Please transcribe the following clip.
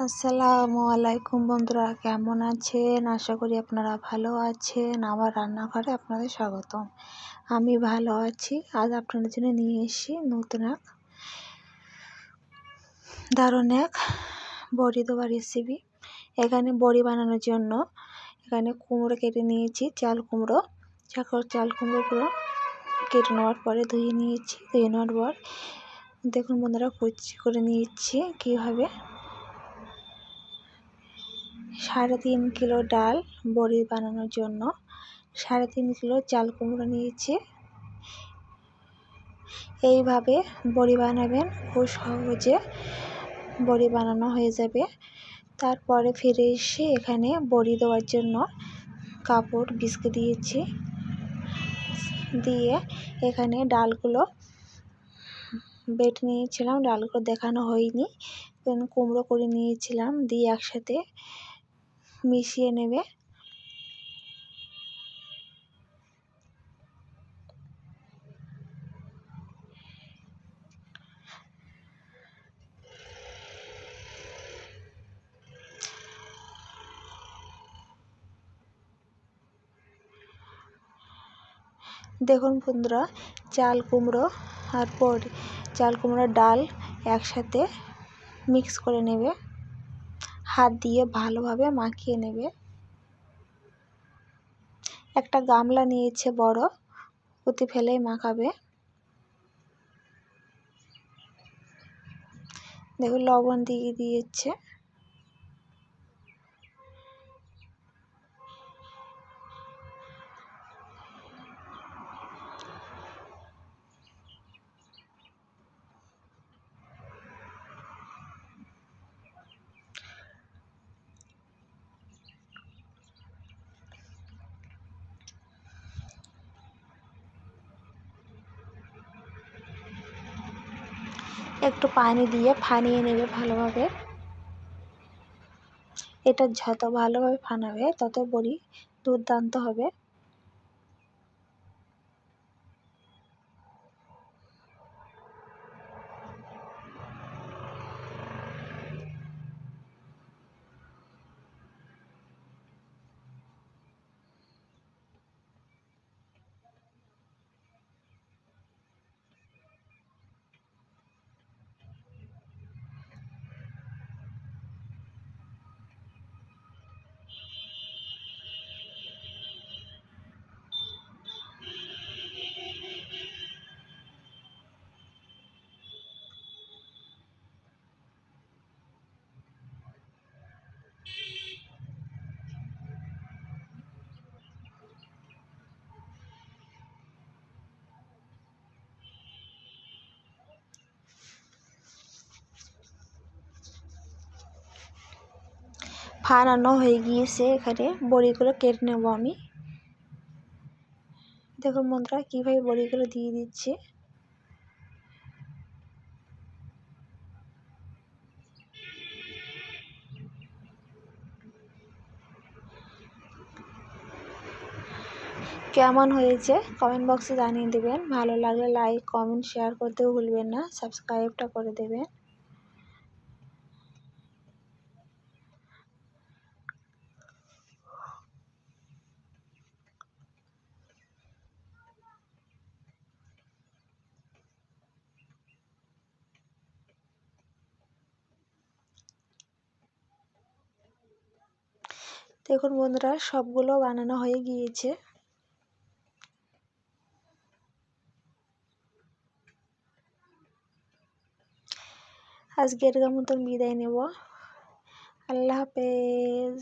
আসসালামু আলাইকুম বন্ধুরা, কেমন আছেন? আশা করি আপনারা ভালো আছেন। আমার রান্নাঘরে আপনাদের স্বাগতম। আমি ভালো আছি। আজ আপনাদের জন্য নিয়ে এসেছি নতুন এক দারুণ এক বড়ি দেওয়া রেসিপি। এখানে বড়ি বানানোর জন্য এখানে কুমড়ো কেটে নিয়েছি, চাল কুমড়োগুলো কেটে নেওয়ার পরে ধুয়ে নিয়েছি। ধুয়ে নেওয়ার পর দেখুন বন্ধুরা, কুচি করে নিয়েছি কীভাবে। 3.5 কিলো ডাল বড়ি বানানোর জন্য 3.5 কিলো চাল কুমড়ো নিয়েছি। এইভাবে বড়ি বানাবেন, খুব সহজে বড়ি বানানো হয়ে যাবে। তারপরে ফিরে এসে এখানে বড়ি দেওয়ার জন্য কাপড় বিছিয়ে দিয়েছি। দিয়ে এখানে ডালগুলো বেটে নিয়েছিলাম। ডালগুলো দেখানো হয়নি, কুমড়ো করে নিয়েছিলাম, দিয়ে একসাথে মিশিয়ে নেবে। দেখুন বন্ধুরা, চাল কুমড়ো আর চাল কুমড়োর ডাল একসাথে মিক্স করে নেবে। হাত দিয়ে ভালোভাবে মাখিয়ে নেবে। একটা গামলা নিয়েছে বড়, ওতে ফেলেই মাখাবে। দেখুন লবণ দিয়ে দিয়েছে। একটু পানি দিয়ে ফানিয়ে নেবে ভালোভাবে। এটা যত ভালোভাবে ফানাবে তত বড়ি দুর্দান্ত হবে। ফানানো হয়ে গিয়েছে। এখানে বড়িগুলো কেটে নেব আমি। দেখুন বন্ধুরা, কীভাবে বড়িগুলো দিয়ে দিচ্ছি। কেমন হয়েছে কমেন্ট বক্সে জানিয়ে দেবেন। ভালো লাগলে লাইক, কমেন্ট, শেয়ার করতেও ভুলবেন না। সাবস্ক্রাইবটা করে দেবেন। দেখুন বন্ধুরা, সবগুলো বানানো হয়ে গিয়েছে। আজকের মতন বিদায় নেব। আল্লাহ হাফেজ।